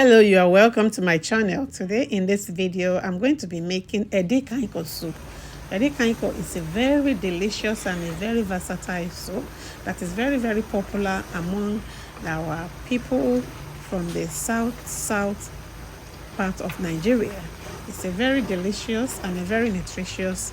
Hello, you are welcome to my channel. Today in this video, I'm going to be making Edikaikong soup. Edikaikong is a very delicious and a very versatile soup that is very popular among our people from the south part of Nigeria. It's a very delicious and a very nutritious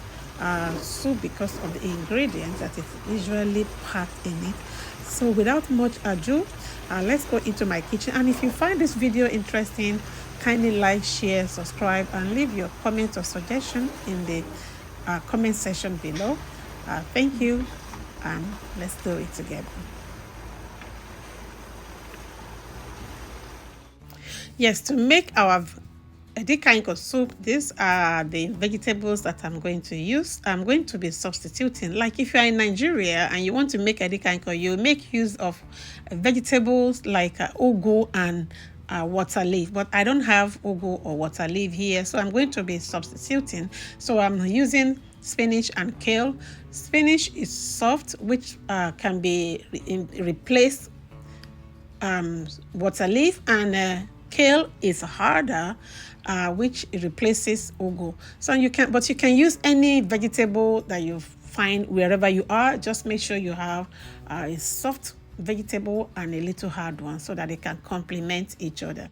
soup because of the ingredients that is usually packed in it. So without much ado, let's go into my kitchen. And if you find this video interesting, kindly like, share, subscribe, and leave your comment or suggestion in the comment section below. Thank you, and let's do it together. Yes, to make our Edikaikong soup, these are the vegetables that I'm going to use. I'm going to be substituting. Like if you are in Nigeria and you want to make Edikaikong, you make use of vegetables like ugu and water leaf. But I don't have ugu or water leaf here, so I'm going to be substituting. So I'm using spinach and kale. Spinach is soft, which can be replaced water leaf, and kale is harder, which replaces ugu. So you can use any vegetable that you find wherever you are. Just make sure you have a soft vegetable and a little hard one so that they can complement each other.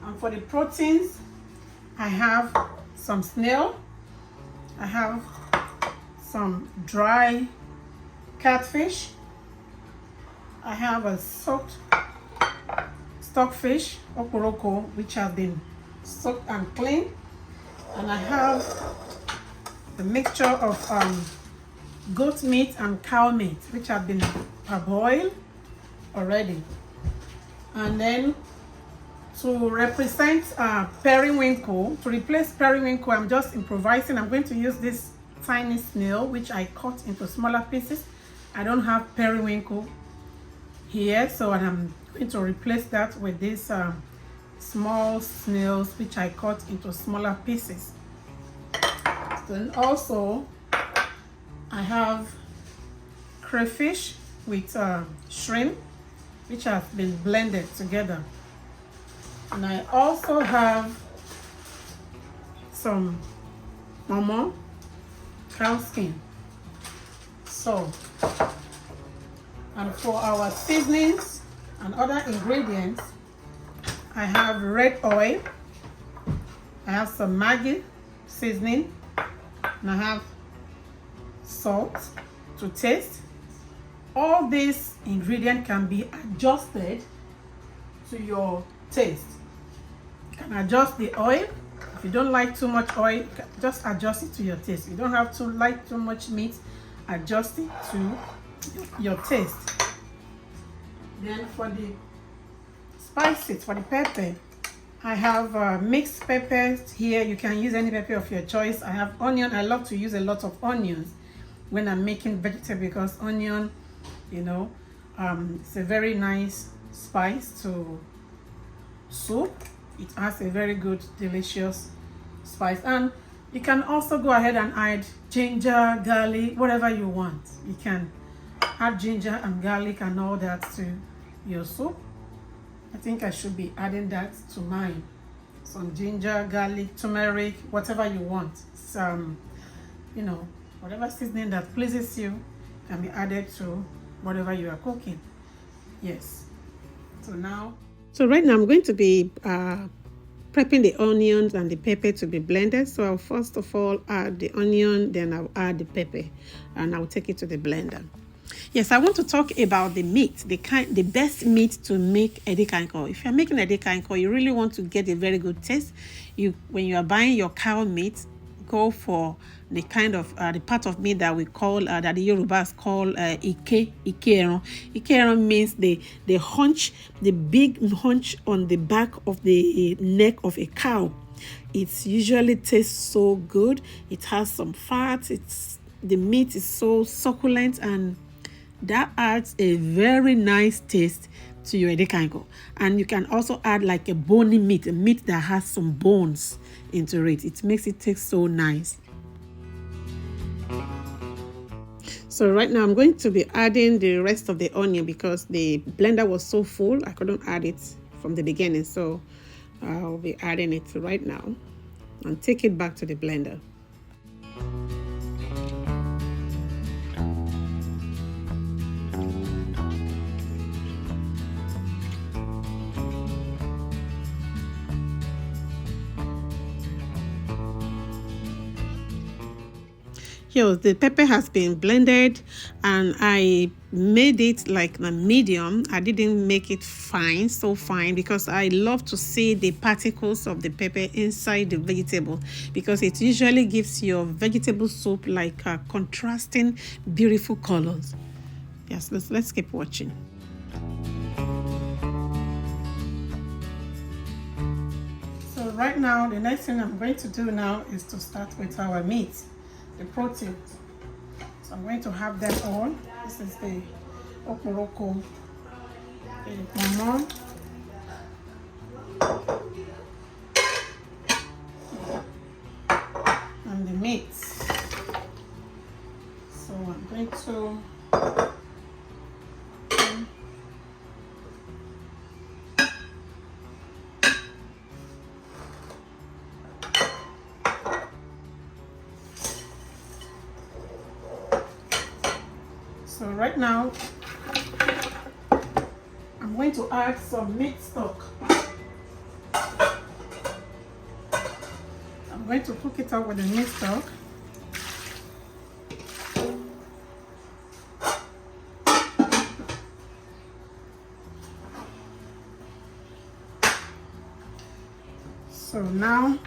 And for the proteins, I have some snail, I have some dry catfish, I have a soaked stockfish, okoroko, which have been soaked and cleaned, and I have a mixture of goat meat and cow meat, which have been parboiled already. And then to represent periwinkle, to replace periwinkle, I'm just improvising. I'm going to use this tiny snail, which I cut into smaller pieces. I don't have periwinkle here, so I'm going to replace that with these small snails, which I cut into smaller pieces. Then also I have crayfish with shrimp, which have been blended together. And I also have some momo, cow skin. So, and for our seasonings and other ingredients, I have red oil, I have some Maggi seasoning, and I have salt to taste. All these ingredients can be adjusted to your taste. You can adjust the oil. If you don't like too much oil, just adjust it to your taste. You don't have to like too much meat, adjust it to your taste. Then for the spices, for the pepper, I have mixed peppers here. You can use any pepper of your choice. I have onion. I love to use a lot of onions when I'm making vegetable because onion, you know, it's a very nice spice to soup. It has a very good, delicious spice. And you can also go ahead and add ginger, garlic, whatever you want. You can add ginger and garlic and all that to your soup. I think I should be adding that to mine. Some ginger, garlic, turmeric, whatever you want. Some, you know, whatever seasoning that pleases you can be added to whatever you are cooking. Yes. So right now I'm going to be prepping the onions and the pepper to be blended. So I'll first of all add the onion, then I'll add the pepper, and I'll take it to the blender. Yes, I want to talk about the meat, the best meat to make Edikaikong. If you're making Edikaikong, you really want to get a very good taste. When you are buying your cow meat, go for the kind of the part of meat that we call that the Yorubas call ikeron. Ikeron means the haunch, the big haunch on the back of the neck of a cow. It usually tastes so good. It has some fat. The meat is so succulent, and that adds a very nice taste to your Edikaikong. And you can also add like a bony meat, a meat that has some bones into it. It makes it taste so nice. So right now I'm going to be adding the rest of the onion because the blender was so full I couldn't add it from the beginning. So I'll be adding it right now and take it back to the blender. Here, the pepper has been blended and I made it like a medium. I didn't make it fine, so fine, because I love to see the particles of the pepper inside the vegetable, because it usually gives your vegetable soup like contrasting beautiful colors. Yes, let's keep watching. So right now, the next thing I'm going to do now is to start with our meat, the protein. So I'm going to have them all. This is the okporoko, the mama, and the meat. So I'm going to So right now, I'm going to add some meat stock. I'm going to cook it up with the meat stock. So now,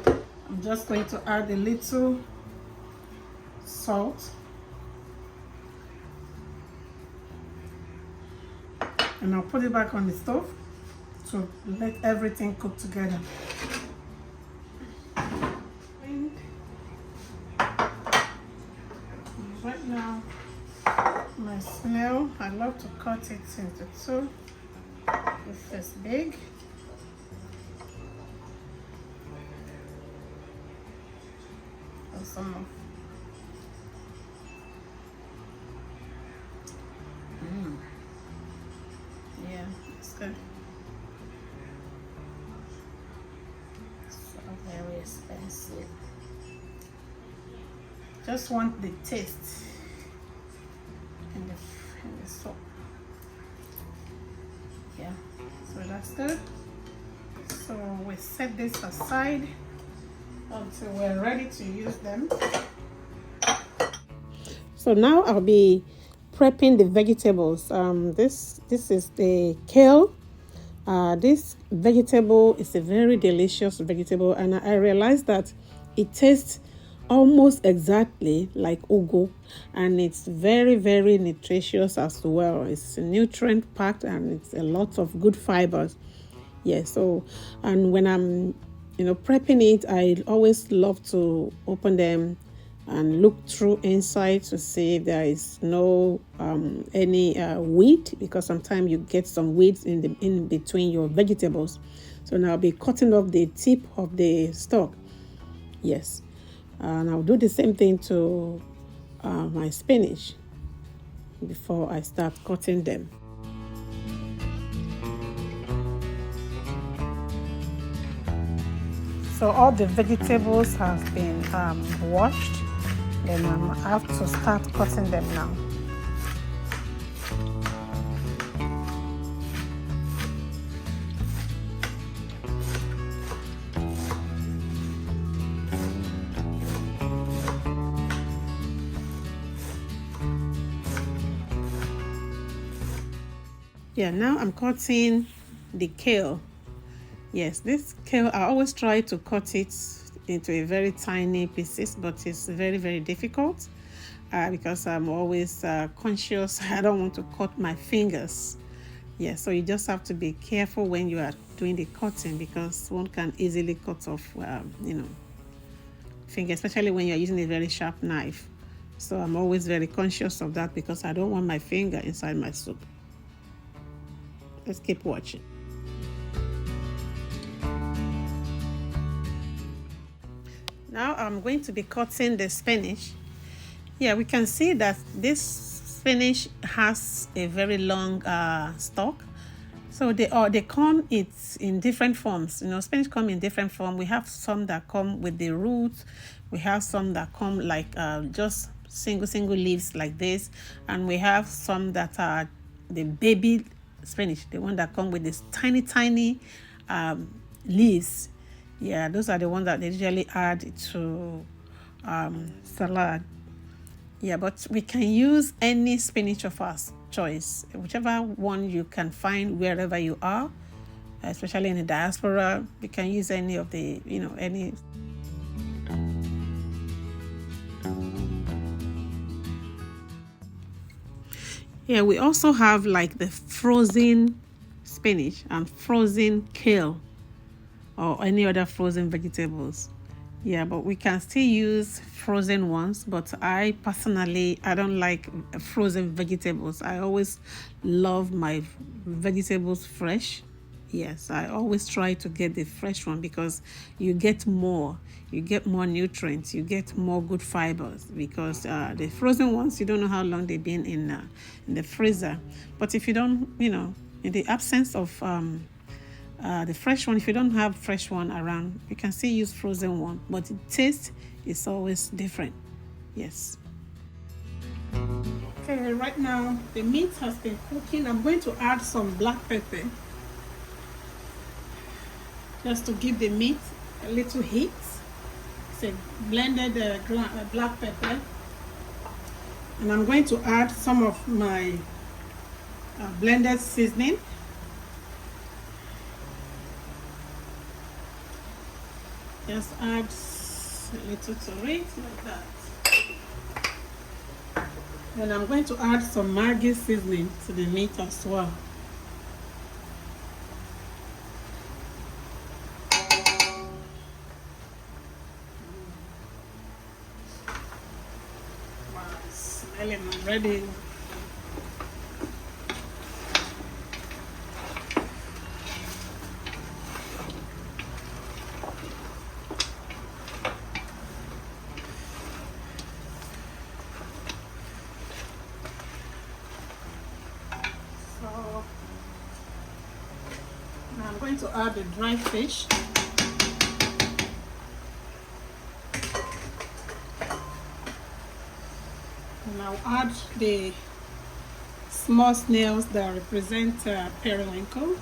I'm just going to add a little salt. And I'll put it back on the stove to let everything cook together. Right now, my snail, I love to cut it into two. This is big. And some of yeah, it's good. So very expensive. Just want the taste in the soup. Yeah, so that's good. So we set this aside until we're ready to use them. So now I'll be prepping the vegetables. This is the kale. This vegetable is a very delicious vegetable, and I realized that it tastes almost exactly like ugu, and it's very, very nutritious as well. It's nutrient packed and it's a lot of good fibers. Yeah, so and when I'm prepping it, I always love to open them and look through inside to see if there is no any weed, because sometimes you get some weeds in between your vegetables. So now I'll be cutting off the tip of the stalk. Yes, and I'll do the same thing to my spinach before I start cutting them. So all the vegetables have been washed. Then I have to start cutting them now. Yeah, now I'm cutting the kale. Yes, this kale, I always try to cut it into a very tiny pieces, but it's very, very difficult because I'm always conscious. I don't want to cut my fingers. Yeah, so you just have to be careful when you are doing the cutting, because one can easily cut off, finger, especially when you're using a very sharp knife. So I'm always very conscious of that because I don't want my finger inside my soup. Let's keep watching. Now I'm going to be cutting the spinach. Yeah, we can see that this spinach has a very long stalk. So they come it's in different forms. You know, spinach come in different form. We have some that come with the roots. We have some that come like just single leaves like this, and we have some that are the baby spinach, the one that come with this tiny leaves. Yeah, those are the ones that they usually add to salad. Yeah, but we can use any spinach of our choice, whichever one you can find wherever you are, especially in the diaspora. We can use any of the, any. Yeah, we also have like the frozen spinach and frozen kale or any other frozen vegetables. Yeah, but we can still use frozen ones. But I personally, I don't like frozen vegetables. I always love my vegetables fresh. Yes, I always try to get the fresh one because you get more. You get more nutrients. You get more good fibers because the frozen ones, you don't know how long they've been in the freezer. But if you don't, in the absence of the fresh one, if you don't have fresh one around, you can still use frozen one, but the taste is always different. Yes. Okay, right now the meat has been cooking. I'm going to add some black pepper just to give the meat a little heat. It's a blended black pepper, and I'm going to add some of my blended seasoning. Just add a little to it like that. Then I'm going to add some Maggi seasoning to the meat as well. Wow, it's smelling already. So now I'm going to add the dry fish. And I'll add the small snails that represent periwinkle.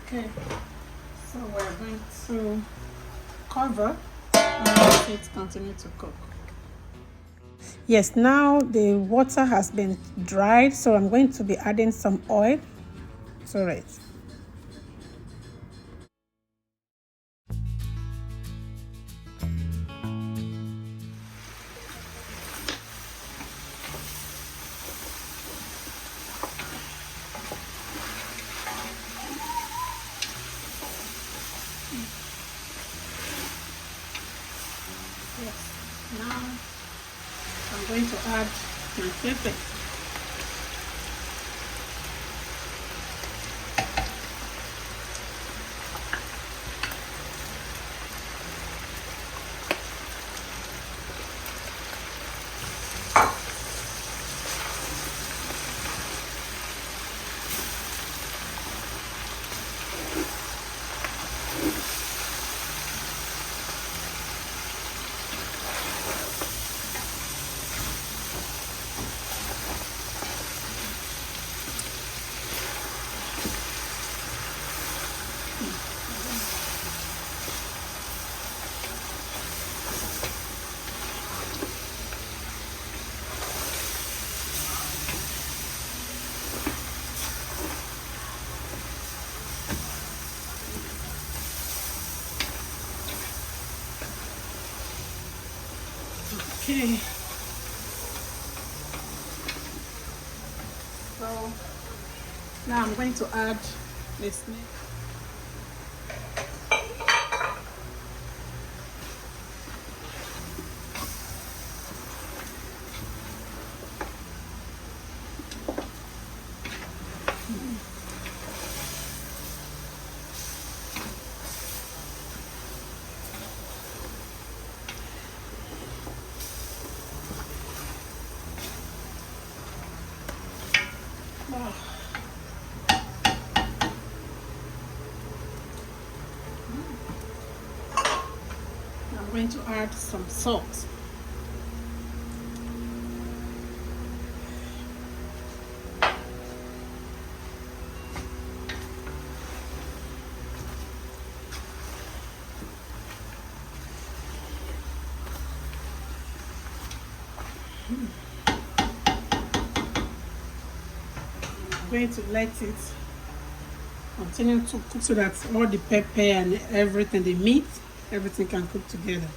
Okay, so we're going to cover and let it continue to cook. Yes, now the water has been dried, so I'm going to be adding some oil to it. Yes, now I'm going to add my pepper. Okay. So Now I'm going to add this. I'm going to add some salt. I'm going to let it continue to cook so that all the pepper and everything, the meat, everything can cook together.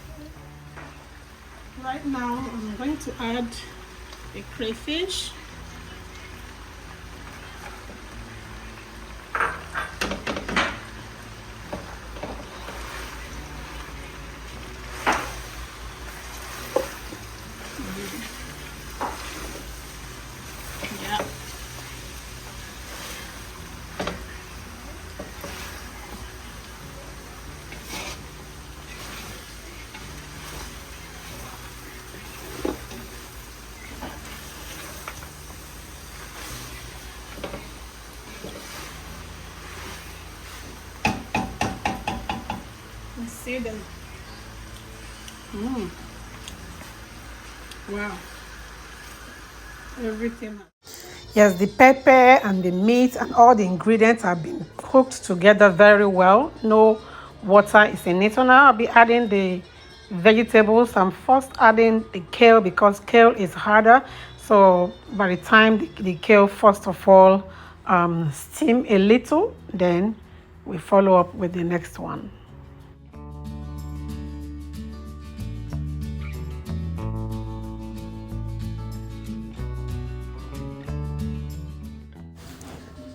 Right now, I'm going to add the crayfish. Yeah. Let's see them. Wow. Everything. Yes, the pepper and the meat and all the ingredients have been cooked together very well. No water is in it. So now I'll be adding the vegetables. I'm first adding the kale because kale is harder. So by the time the kale, first of all, steam a little, then we follow up with the next one.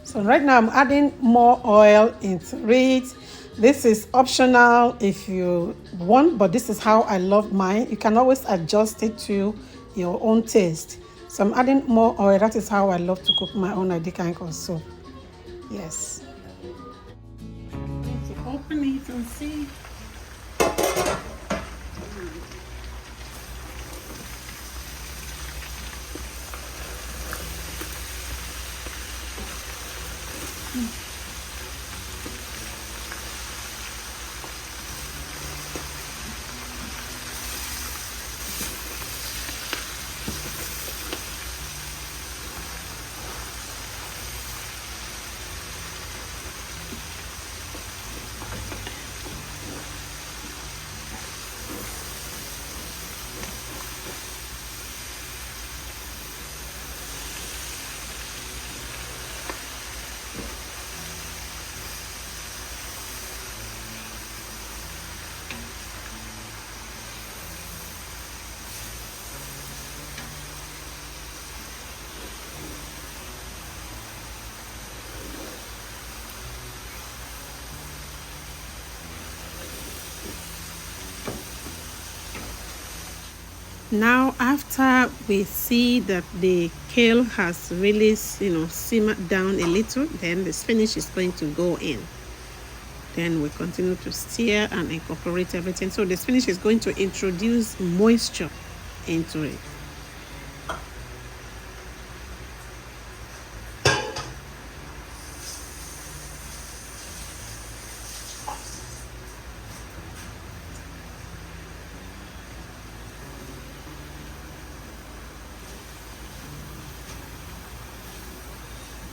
So right now I'm adding more oil into it. This is optional if you want, but this is how I love mine. You can always adjust it to your own taste. So I'm adding more oil. That is how I love to cook my own Edikaikong soup. Yes. Need to open it and see. Now, after we see that the kale has really, simmered down a little, then the spinach is going to go in. Then we continue to stir and incorporate everything. So the spinach is going to introduce moisture into it.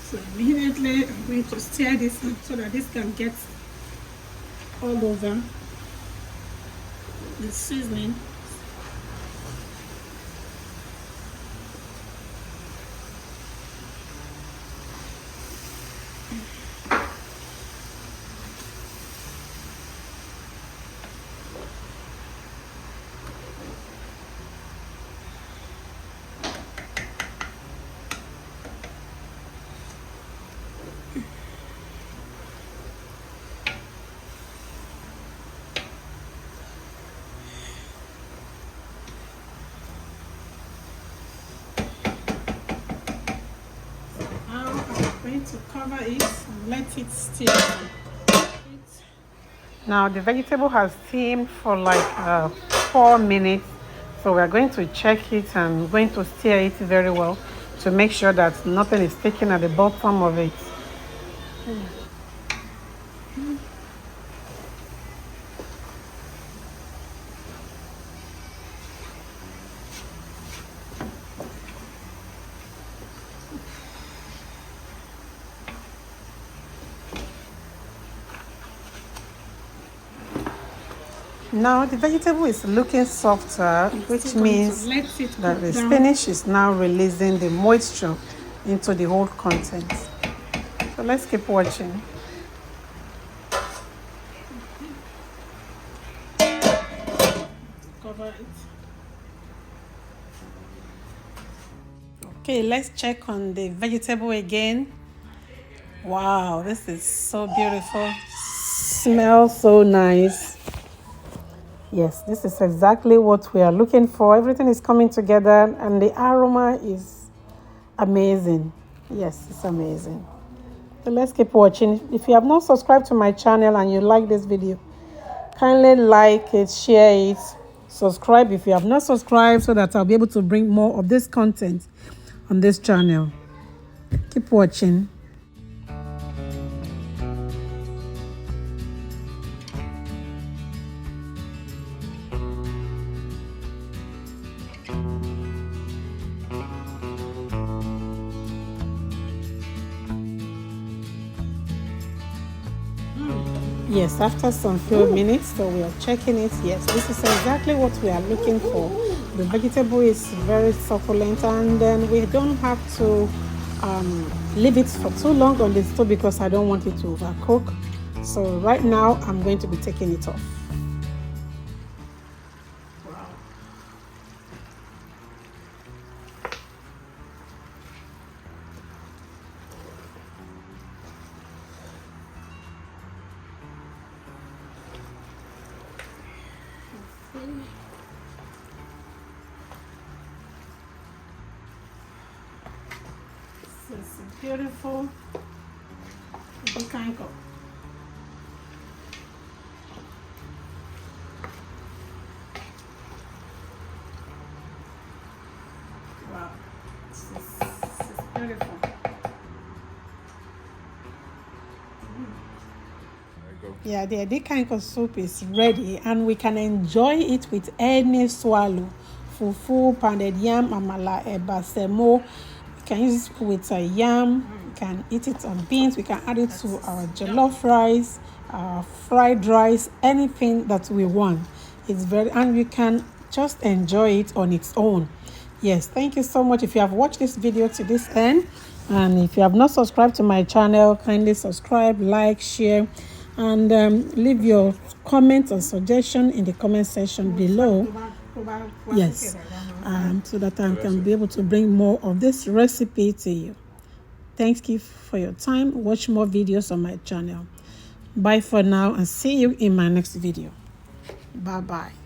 So immediately I'm going to stir this up so that this can get all over the seasoning. to cover it and let it steam. Now the vegetable has steamed for like 4 minutes, so we are going to check it and going to stir it very well to make sure that nothing is sticking at the bottom of it. Now the vegetable is looking softer, which means that the spinach is now releasing the moisture into the whole content. So let's keep watching. Cover it. Okay, let's check on the vegetable again. Wow, this is so beautiful. Smells so nice. Yes, this is exactly what we are looking for. Everything is coming together and the aroma is amazing. Yes, it's amazing. So let's keep watching. If you have not subscribed to my channel and you like this video, kindly like it, share it, subscribe if you have not subscribed so that I'll be able to bring more of this content on this channel. Keep watching. Yes, after some few minutes, so we are checking it. Yes, this is exactly what we are looking for. The vegetable is very succulent, and then we don't have to leave it for too long on the stove because I don't want it to overcook. So right now, I'm going to be taking it off. This is beautiful. Edikaikong. Wow, this is beautiful. Yeah, the Edikaikong soup is ready and we can enjoy it with any swallow. Fufu, pounded yam, amala, eba, semo. We can use it with a yam. We can eat it on beans. We can add it to our jollof rice, our fried rice, anything that we want. It's very, and we can just enjoy it on its own. Yes, thank you so much. If you have watched this video to this end, and if you have not subscribed to my channel, kindly subscribe, like, share, and leave your comments or suggestion in the comment section below. Yes, so that I can be able to bring more of this recipe to you. Thank you for your time. Watch more videos on my channel. Bye for now and see you in my next video. Bye bye.